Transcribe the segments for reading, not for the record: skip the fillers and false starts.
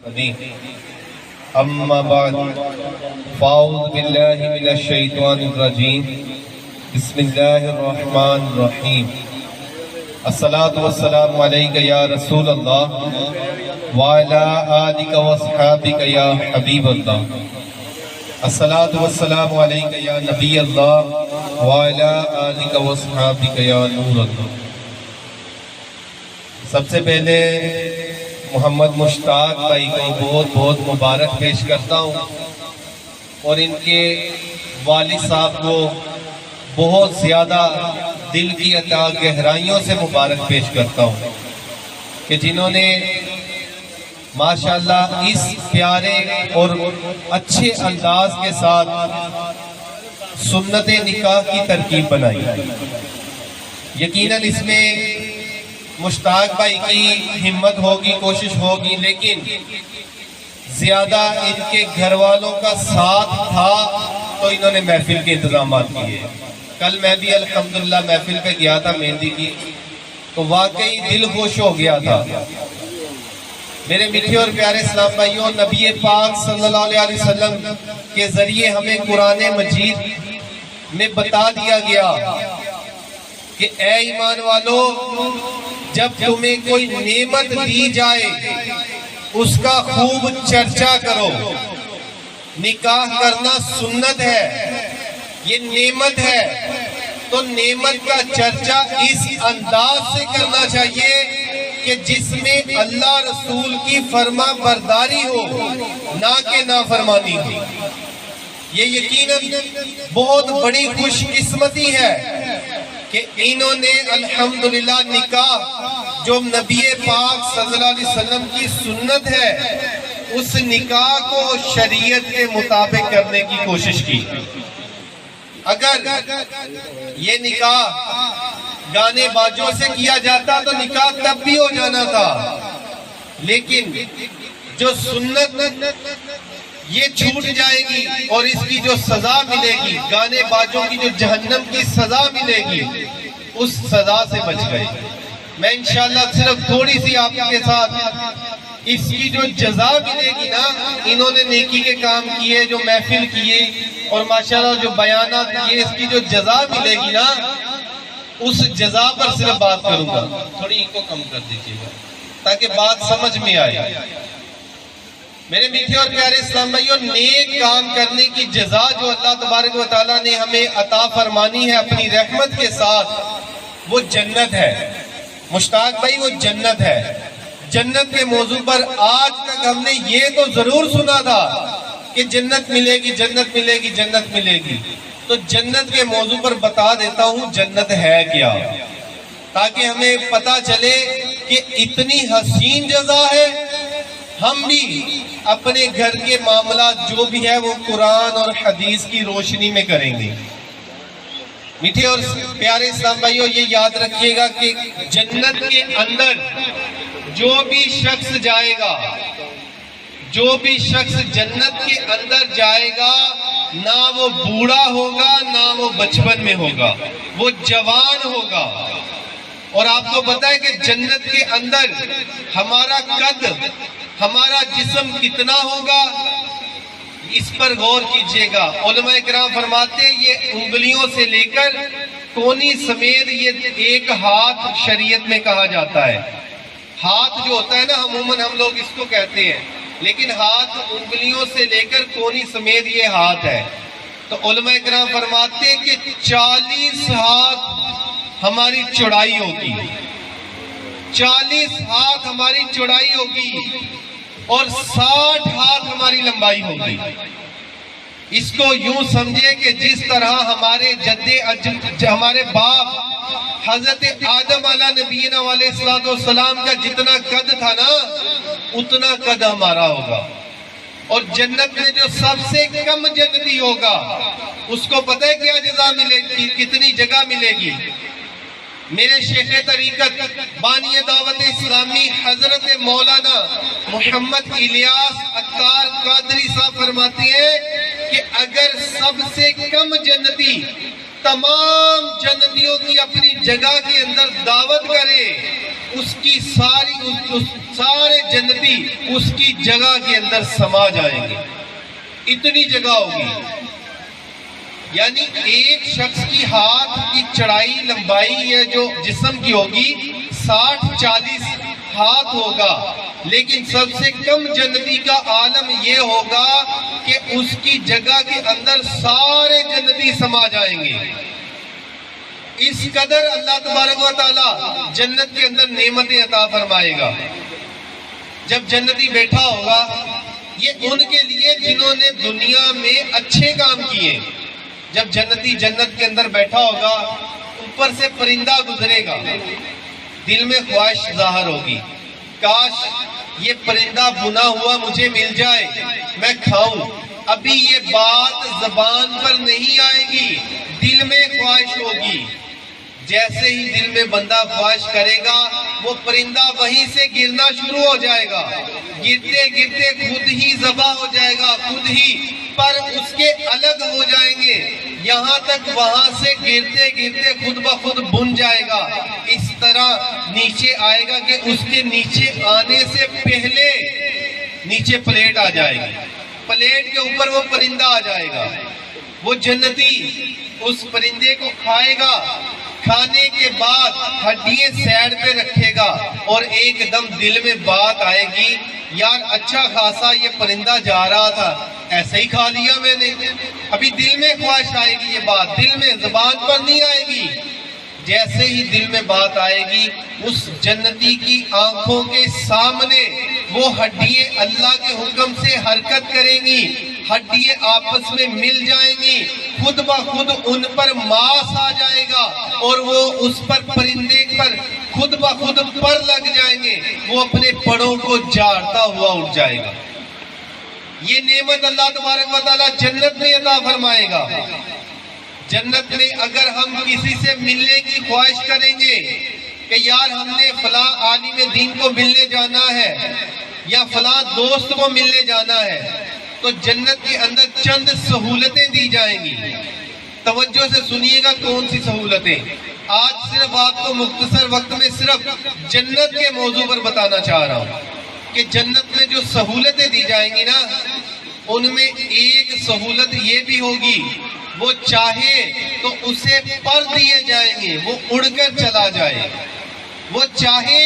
اما بعد فاعوذ باللہ من الشیطان الرجیم بسم اللہ الرحمن الرحیم الصلاۃ والسلام علیک یا رسول اللہ وعلی آلک واصحابک یا حبیب اللہ الصلاۃ والسلام علیک یا نبی اللہ وعلی آلک واصحابک یا نور اللہ۔ سب سے پہلے محمد مشتاق بھائی کو بہت بہت مبارک پیش کرتا ہوں اور ان کے والد صاحب کو بہت زیادہ دل کی عطا گہرائیوں سے مبارک پیش کرتا ہوں کہ جنہوں نے ماشاءاللہ اس پیارے اور اچھے انداز کے ساتھ سنت نکاح کی ترکیب بنائی۔ یقیناً اس میں مشتاق بھائی کی ہمت ہوگی، کوشش ہوگی، لیکن زیادہ ان کے گھر والوں کا ساتھ تھا تو انہوں نے محفل کے انتظامات کیے۔ کل میں بھی الحمدللہ محفل پہ گیا تھا مہندی کی، تو واقعی دل خوش ہو گیا تھا۔ میرے میٹھے اور پیارے اسلام بھائیوں، نبی پاک صلی اللہ علیہ وسلم کے ذریعے ہمیں قرآن مجید میں بتا دیا گیا کہ اے ایمان والو، جب تمہیں کوئی نعمت دی جائے اس کا خوب چرچا کرو۔ نکاح کرنا سنت ہے، یہ نعمت ہے، تو نعمت کا چرچا اس انداز سے کرنا چاہیے کہ جس میں اللہ رسول کی فرما برداری ہو، نہ کہ نافرمانی ہو۔ یہ یقیناً بہت بڑی خوش قسمتی ہے کہ انہوں نے الحمدللہ نکاح جو نبی پاک صلی اللہ علیہ وسلم کی سنت ہے اس نکاح کو شریعت کے مطابق کرنے کی کوشش کی۔ اگر یہ نکاح گانے باجوں سے کیا جاتا تو نکاح تب بھی ہو جانا تھا، لیکن جو سنت یہ چھوٹ جائے گی اور اس کی جو سزا ملے گی، گانے باجوں کی جو جہنم کی سزا ملے گی، اس سزا سے بچ گئے۔ میں انشاءاللہ صرف تھوڑی سی آپ کے ساتھ اس کی جو جزا ملے گی نا، انہوں نے نیکی کے کام کیے، جو محفل کیے اور ماشاءاللہ جو بیانات کیے، اس کی جو جزا ملے گی نا، اس جزا پر صرف بات کروں گا۔ تھوڑی ان کو کم کر دیجیے گا تاکہ بات سمجھ میں آئے۔ میرے میٹھے اور پیارے اسلام بھائیوں، نیک کام کرنے کی جزا جو اللہ تبارک و تعالیٰ نے ہمیں عطا فرمانی ہے اپنی رحمت کے ساتھ، وہ جنت ہے۔ مشتاق بھائی، وہ جنت ہے۔ جنت کے موضوع پر آج تک ہم نے یہ تو ضرور سنا تھا کہ جنت ملے گی، جنت ملے گی، جنت ملے گی۔ تو جنت کے موضوع پر بتا دیتا ہوں جنت ہے کیا، تاکہ ہمیں پتا چلے کہ اتنی حسین جزا ہے۔ ہم بھی اپنے گھر کے معاملات جو بھی ہے وہ قرآن اور حدیث کی روشنی میں کریں گے۔ میٹھے اور پیارے اسلام بھائیوں، یہ یاد رکھیے گا کہ جنت کے اندر جو بھی شخص جائے گا، جو بھی شخص جنت کے اندر جائے گا، نہ وہ بوڑھا ہوگا نہ وہ بچپن میں ہوگا، وہ جوان ہوگا۔ اور آپ کو پتا ہے کہ جنت کے اندر ہمارا قد، ہمارا جسم کتنا ہوگا، اس پر غور کیجئے گا۔ علماء کرام فرماتے ہیں یہ انگلیوں سے لے کر کونی سمیت یہ ایک ہاتھ شریعت میں کہا جاتا ہے۔ ہاتھ جو ہوتا ہے نا، عموماً ہم لوگ اس کو کہتے ہیں، لیکن ہاتھ انگلیوں سے لے کر کونی سمیت یہ ہاتھ ہے۔ تو علماء کرام فرماتے ہیں کہ 40 ہاتھ ہماری چوڑائی ہوگی، 40 ہاتھ ہماری چوڑائی ہوگی اور 60 ہاتھ ہماری لمبائی ہوگی۔ اس کو یوں سمجھے کہ جس طرح ہمارے باپ حضرت آدم علیہ نبینا علیہ السلام کا جتنا قد تھا نا، اتنا قد ہمارا ہوگا۔ اور جنت میں جو سب سے کم جنتی ہوگا اس کو پتہ ہے کیا جزا ملے گی، کتنی جگہ ملے گی؟ میرے شیخ طریقت بانی دعوت اسلامی حضرت مولانا محمد الیاس عطار قادری صاحب فرماتے ہیں کہ اگر سب سے کم جنتی تمام جنتیوں کی اپنی جگہ کے اندر دعوت کرے اس کی سارے جنتی اس کی جگہ کے اندر سما جائیں گے، اتنی جگہ ہوگی۔ یعنی ایک شخص کی ہاتھ کی چڑھائی لمبائی ہے جو جسم کی ہوگی 60-40 ہاتھ ہوگا، لیکن سب سے کم جنتی کا عالم یہ ہوگا کہ اس کی جگہ کے اندر سارے جنتی سما جائیں گے۔ اس قدر اللہ تبارک و تعالی جنت کے اندر نعمتیں عطا فرمائے گا۔ جب جنتی بیٹھا ہوگا، یہ ان کے لیے جنہوں نے دنیا میں اچھے کام کیے۔ جب جنتی جنت کے اندر بیٹھا ہوگا، اوپر سے پرندہ گزرے گا، دل میں خواہش ظاہر ہوگی، کاش یہ پرندہ بنا ہوا مجھے مل جائے، میں کھاؤں۔ ابھی یہ بات زبان پر نہیں آئے گی، دل میں خواہش ہوگی۔ جیسے ہی دل میں بندہ خواہش کرے گا، وہ پرندہ وہیں سے گرنا شروع ہو جائے گا، گرتے گرتے خود ہی ذبح ہو جائے گا، خود ہی پر اس کے الگ ہو جائیں گے، یہاں تک وہاں سے گرتے گرتے خود بخود بن جائے گا۔ اس طرح نیچے آئے گا کہ اس کے نیچے آنے سے پہلے نیچے پلیٹ آ جائے گی، پلیٹ کے اوپر وہ پرندہ آ جائے گا۔ وہ جنتی اس پرندے کو کھائے گا، کھانے کے بعد ہڈیاں سائیڈ پہ رکھے گا، اور ایک دم دل میں بات آئے گی، یار اچھا خاصا یہ پرندہ جا رہا تھا، ایسے ہی کھا لیا میں نے۔ ابھی دل میں خواہش آئے گی، یہ بات دل میں، زبان پر نہیں آئے گی۔ جیسے ہی دل میں بات آئے گی، اس جنتی کی آنکھوں کے سامنے وہ ہڈیاں اللہ کے حکم سے حرکت کریں گی، ہڈیاں آپس میں مل جائیں گی، خود بخود ان پر ماس آ جائے گا، اور وہ اس پر پرندے پر خود بخود پر لگ جائیں گے، وہ اپنے پڑوں کو جاڑتا ہوا اٹھ جائے گا۔ یہ نعمت اللہ تبارک و تعالیٰ جنت میں عطا فرمائے گا۔ جنت میں اگر ہم کسی سے ملنے کی خواہش کریں گے کہ یار ہم نے فلاں عالم دین کو ملنے جانا ہے یا فلاں دوست کو ملنے جانا ہے، تو جنت کے اندر چند سہولتیں دی جائیں گی۔ توجہ سے سنیے گا کون سی سہولتیں۔ آج صرف آپ کو مختصر وقت میں صرف جنت کے موضوع پر بتانا چاہ رہا ہوں کہ جنت میں جو سہولتیں دی جائیں گی نا، ان میں ایک سہولت یہ بھی ہوگی، وہ چاہے تو اسے پر دیے جائیں گے، وہ اڑ کر چلا جائے۔ وہ چاہے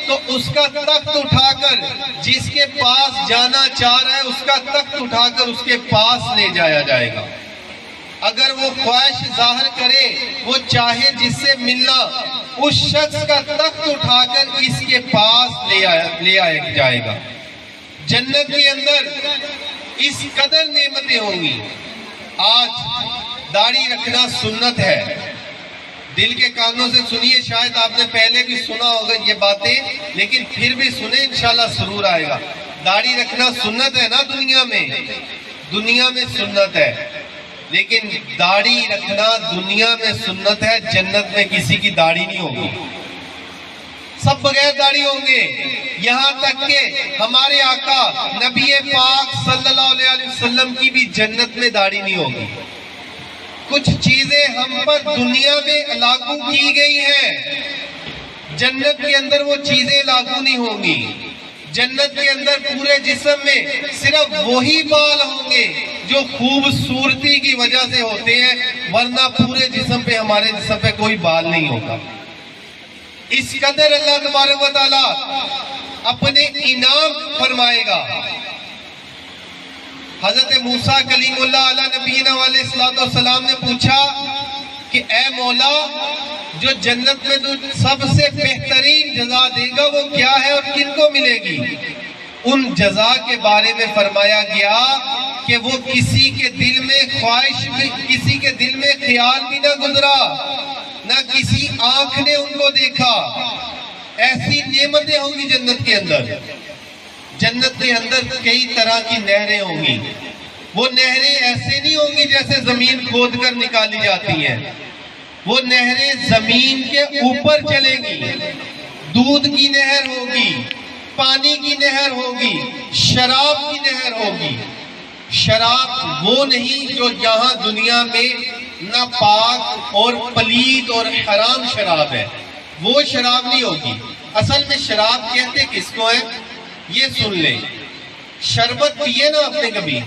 تو اس کا تخت اٹھا کر جس کے پاس جانا چاہ رہا ہے، اس کا تخت اٹھا کر اس کے پاس لے جایا جائے گا۔ اگر وہ خواہش ظاہر کرے، وہ چاہے جس سے ملنا، اس شخص کا تخت اٹھا کر اس کے پاس لے آیا جائے گا۔ جنت کے اندر اس قدر نعمتیں ہوں گی۔ آج داڑھی رکھنا سنت ہے، دل کے کانوں سے سنیے، شاید آپ نے پہلے بھی سنا ہوگا یہ باتیں، لیکن پھر بھی سنیں، انشاءاللہ سرور آئے گا۔ داڑھی رکھنا سنت ہے نا، دنیا میں سنت ہے، لیکن داڑھی رکھنا دنیا میں سنت ہے، جنت میں کسی کی داڑھی نہیں ہوگی، سب بغیر داڑھی ہوں گے۔ یہاں تک کہ ہمارے آقا نبی پاک صلی اللہ علیہ وسلم کی بھی جنت میں داڑھی نہیں ہوگی۔ کچھ چیزیں ہم پر دنیا میں لاگو کی گئی ہیں، جنت کے اندر وہ چیزیں لاگو نہیں ہوں گی۔ جنت کے اندر پورے جسم میں صرف وہی بال ہوں گے جو خوبصورتی کی وجہ سے ہوتے ہیں، ورنہ پورے جسم پہ، ہمارے جسم پہ کوئی بال نہیں ہوگا۔ اس قدر اللہ تبارک و تعالیٰ اپنے انعام فرمائے گا۔ حضرت موسیٰ کلیم اللہ علیہ نبینا علیہ السلام نے پوچھا کہ اے مولا، جو جنت میں تو سب سے بہترین جزا دے گا وہ کیا ہے اور کن کو ملے گی؟ ان جزا کے بارے میں فرمایا گیا کہ وہ کسی کے دل میں خواہش بھی، کسی کے دل میں خیال بھی نہ گزرا، نہ کسی آنکھ نے ان کو دیکھا۔ ایسی نعمتیں ہوں گی جنت کے اندر۔ جنت کے اندر کئی طرح کی نہریں ہوں گی۔ وہ نہریں ایسے نہیں ہوں گی جیسے زمین کھود کر نکالی جاتی ہیں، وہ نہریں زمین کے اوپر چلیں گی۔ دودھ کی نہر ہوگی، پانی کی نہر ہوگی، شراب کی نہر ہوگی۔ شراب وہ نہیں جو یہاں دنیا میں ناپاک اور پلید اور حرام شراب ہے، وہ شراب نہیں ہوگی۔ اصل میں شراب کہتے کس کو ہے یہ سن لیں. شربت پیے نا آپ نے کبھی؟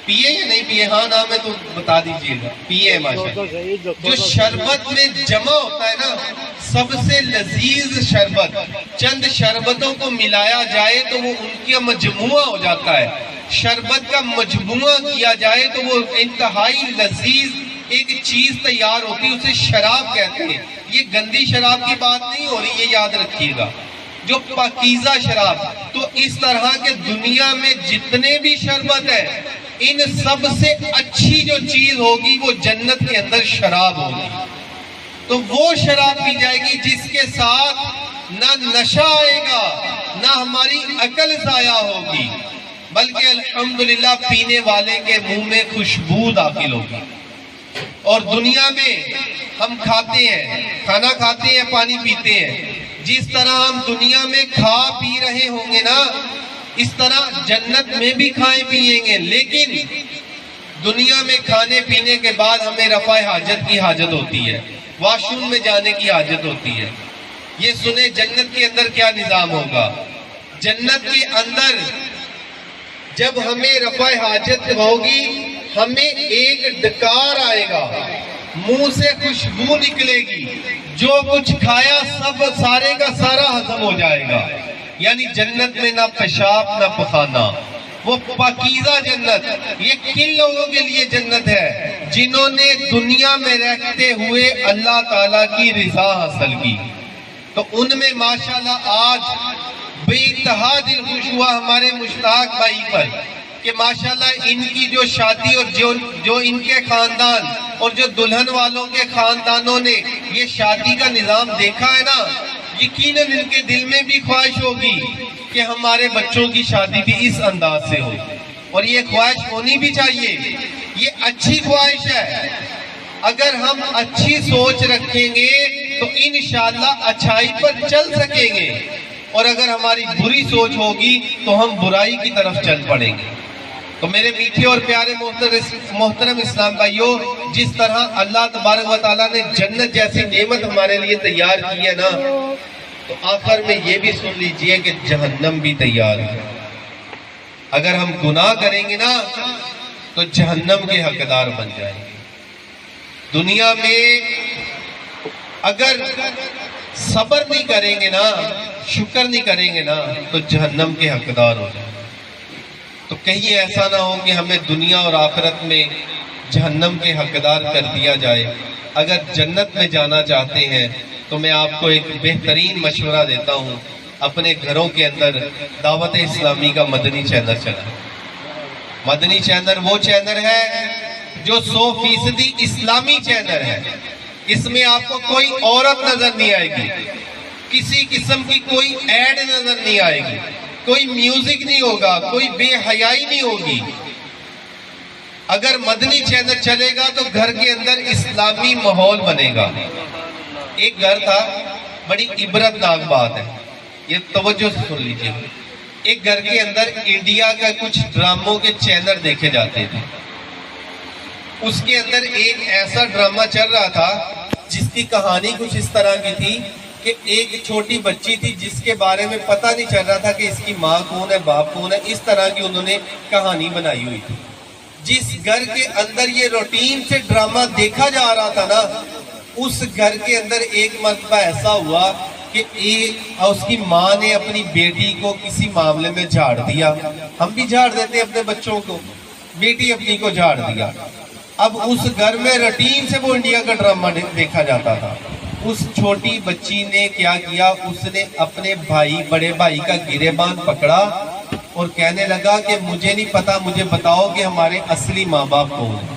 پیے یا نہیں پیے؟ ہاں نام ہے تو بتا دیجئے گا. پیے ماشاءاللہ. جو شربت میں جمع ہوتا ہے نا سب سے لذیذ شربت، چند شربتوں کو ملایا جائے تو وہ ان کا مجموعہ ہو جاتا ہے. شربت کا مجموعہ کیا جائے تو وہ انتہائی لذیذ ایک چیز تیار ہوتی ہے، اسے شراب کہتے ہیں. یہ گندی شراب کی بات نہیں ہو رہی، یہ یاد رکھیے گا، جو پاکیزہ شراب. تو اس طرح کے دنیا میں جتنے بھی شربت ہے ان سب سے اچھی جو چیز ہوگی وہ جنت کے اندر شراب ہوگی. تو وہ شراب پی جائے گی جس کے ساتھ نہ نشہ آئے گا نہ ہماری عقل ضائع ہوگی، بلکہ الحمدللہ پینے والے کے منہ میں خوشبو داخل ہوگی. اور دنیا میں ہم کھاتے ہیں، کھانا کھاتے ہیں، پانی پیتے ہیں، جس طرح ہم دنیا میں کھا پی رہے ہوں گے نا اس طرح جنت میں بھی کھائیں پیئیں گے. لیکن دنیا میں کھانے پینے کے بعد ہمیں رفع حاجت کی حاجت ہوتی ہے، واش روم میں جانے کی حاجت ہوتی ہے. یہ سنیں جنت کے اندر کیا نظام ہوگا. جنت کے اندر جب ہمیں رفع حاجت ہوگی ہمیں ایک ڈکار آئے گا، منہ سے خوشبو نکلے گی، جو کچھ کھایا سب سارے کا سارا ہضم ہو جائے گا. یعنی جنت میں نہ پیشاب نہ پخانہ، وہ پاکیزہ جنت. یہ کن لوگوں کے لیے جنت ہے؟ جنہوں نے دنیا میں رہتے ہوئے اللہ تعالیٰ کی رضا حاصل کی. تو ان میں ماشاءاللہ آج بے انتہا دل خوش ہوا ہمارے مشتاق بھائی پر کہ ماشاءاللہ ان کی جو شادی اور جو ان کے خاندان اور جو دلہن والوں کے خاندانوں نے یہ شادی کا نظام دیکھا ہے نا، یقیناً ان کے دل میں بھی خواہش ہوگی کہ ہمارے بچوں کی شادی بھی اس انداز سے ہو. اور یہ خواہش ہونی بھی چاہیے، یہ اچھی خواہش ہے. اگر ہم اچھی سوچ رکھیں گے تو انشاءاللہ اچھائی پر چل سکیں گے، اور اگر ہماری بری سوچ ہوگی تو ہم برائی کی طرف چل پڑیں گے. تو میرے میٹھے اور پیارے محترم اسلام بھائیوں، جس طرح اللہ تبارک و تعالیٰ نے جنت جیسی نعمت ہمارے لیے تیار کی ہے نا، تو آخر میں یہ بھی سن لیجئے کہ جہنم بھی تیار ہے. اگر ہم گناہ کریں گے نا تو جہنم کے حقدار بن جائیں گے. دنیا میں اگر صبر نہیں کریں گے نا، شکر نہیں کریں گے نا تو جہنم کے حقدار ہو جائیں گے. تو کہیں ایسا نہ ہو کہ ہمیں دنیا اور آخرت میں جہنم کے حقدار کر دیا جائے. اگر جنت میں جانا چاہتے ہیں تو میں آپ کو ایک بہترین مشورہ دیتا ہوں، اپنے گھروں کے اندر دعوت اسلامی کا مدنی چینل چلائیں. مدنی چینل وہ چینل ہے جو 100% اسلامی چینل ہے. اس میں آپ کو کوئی عورت نظر نہیں آئے گی، کسی قسم کی کوئی ایڈ نظر نہیں آئے گی، کوئی میوزک نہیں ہوگا، کوئی بے حیائی نہیں ہوگی. اگر مدنی چینل چلے گا تو گھر کے اندر اسلامی ماحول بنے گا. ایک گھر تھا، بڑی عبرتناک بات ہے، یہ توجہ سے سن لیجیے. ایک گھر کے اندر انڈیا کا کچھ ڈراموں کے چینل دیکھے جاتے تھے. اس کے اندر ایک ایسا ڈرامہ چل رہا تھا جس کی کہانی کچھ اس طرح کی تھی کہ ایک چھوٹی بچی تھی جس کے بارے میں پتہ نہیں چل رہا تھا کہ اس کی ماں کون ہے، باپ کون ہے. اس طرح کی انہوں نے کہانی بنائی ہوئی تھی. جس گھر کے اندر یہ روٹین سے ڈرامہ دیکھا جا رہا تھا نا، اس گھر کے اندر ایک مرتبہ ایسا ہوا کہ اس کی ماں نے اپنی بیٹی کو کسی معاملے میں جھاڑ دیا. ہم بھی جھاڑ دیتے اپنے بچوں کو، بیٹی اپنی کو جھاڑ دیا. اب اس گھر میں روٹین سے وہ انڈیا کا ڈرامہ دیکھا جاتا تھا. اس چھوٹی بچی نے کیا کیا، اس نے اپنے بڑے بھائی کا گریبان پکڑا اور کہنے لگا کہ مجھے نہیں پتا، مجھے بتاؤ کہ ہمارے اصلی ماں باپ کون ہیں.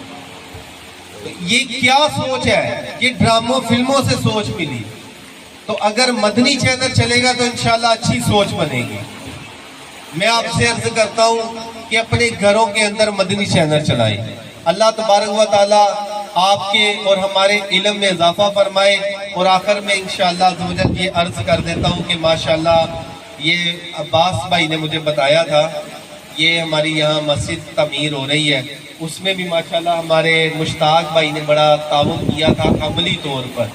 یہ کیا سوچ ہے، یہ ڈراموں فلموں سے سوچ ملی. تو اگر مدنی چینل چلے گا تو انشاءاللہ اچھی سوچ بنے گی. میں آپ سے عرض کرتا ہوں کہ اپنے گھروں کے اندر مدنی چینل چلائیں. اللہ تبارک و تعالیٰ آپ کے اور ہمارے علم میں اضافہ فرمائے. اور آخر میں انشاءاللہ عزوجل یہ عرض کر دیتا ہوں کہ ماشاءاللہ یہ عباس بھائی نے مجھے بتایا تھا، یہ ہماری یہاں مسجد تعمیر ہو رہی ہے، اس میں بھی ماشاءاللہ ہمارے مشتاق بھائی نے بڑا تعاون کیا تھا عملی طور پر.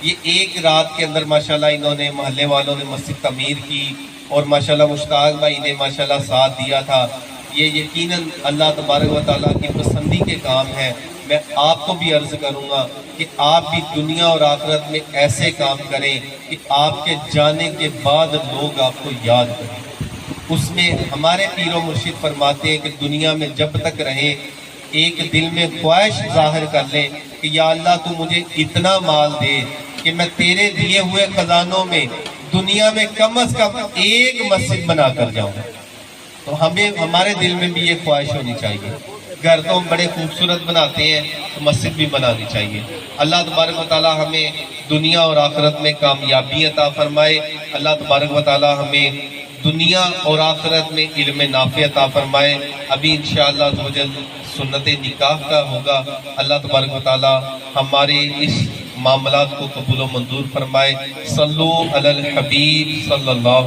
یہ ایک رات کے اندر ماشاءاللہ انہوں نے محلے والوں نے مسجد تعمیر کی اور ماشاءاللہ مشتاق بھائی نے ماشاءاللہ ساتھ دیا تھا. یہ یقیناً اللہ تبارک و تعالیٰ کی پسندی کے کام ہے. میں آپ کو بھی عرض کروں گا کہ آپ بھی دنیا اور آخرت میں ایسے کام کریں کہ آپ کے جانے کے بعد لوگ آپ کو یاد کریں. اس میں ہمارے پیر و مرشد فرماتے ہیں کہ دنیا میں جب تک رہیں ایک دل میں خواہش ظاہر کر لیں کہ یا اللہ تو مجھے اتنا مال دے کہ میں تیرے دیے ہوئے خزانوں میں دنیا میں کم از کم ایک مسجد بنا کر جاؤں. تو ہمارے دل میں بھی یہ خواہش ہونی چاہیے. گھر تو ہم بڑے خوبصورت بناتے ہیں تو مسجد بھی بنانی چاہیے. اللہ تبارک و تعالی ہمیں دنیا اور آخرت میں کامیابی عطا فرمائے. اللہ تبارک و تعالی ہمیں دنیا اور آخرت میں علم نافع عطا فرمائے. ابھی انشاءاللہ عزوجل سنت نکاح کا ہوگا. اللہ تبارک و تعالی ہمارے اس معاملات کو قبول و منظور فرمائے. صلو علی الحبیب صلی اللہ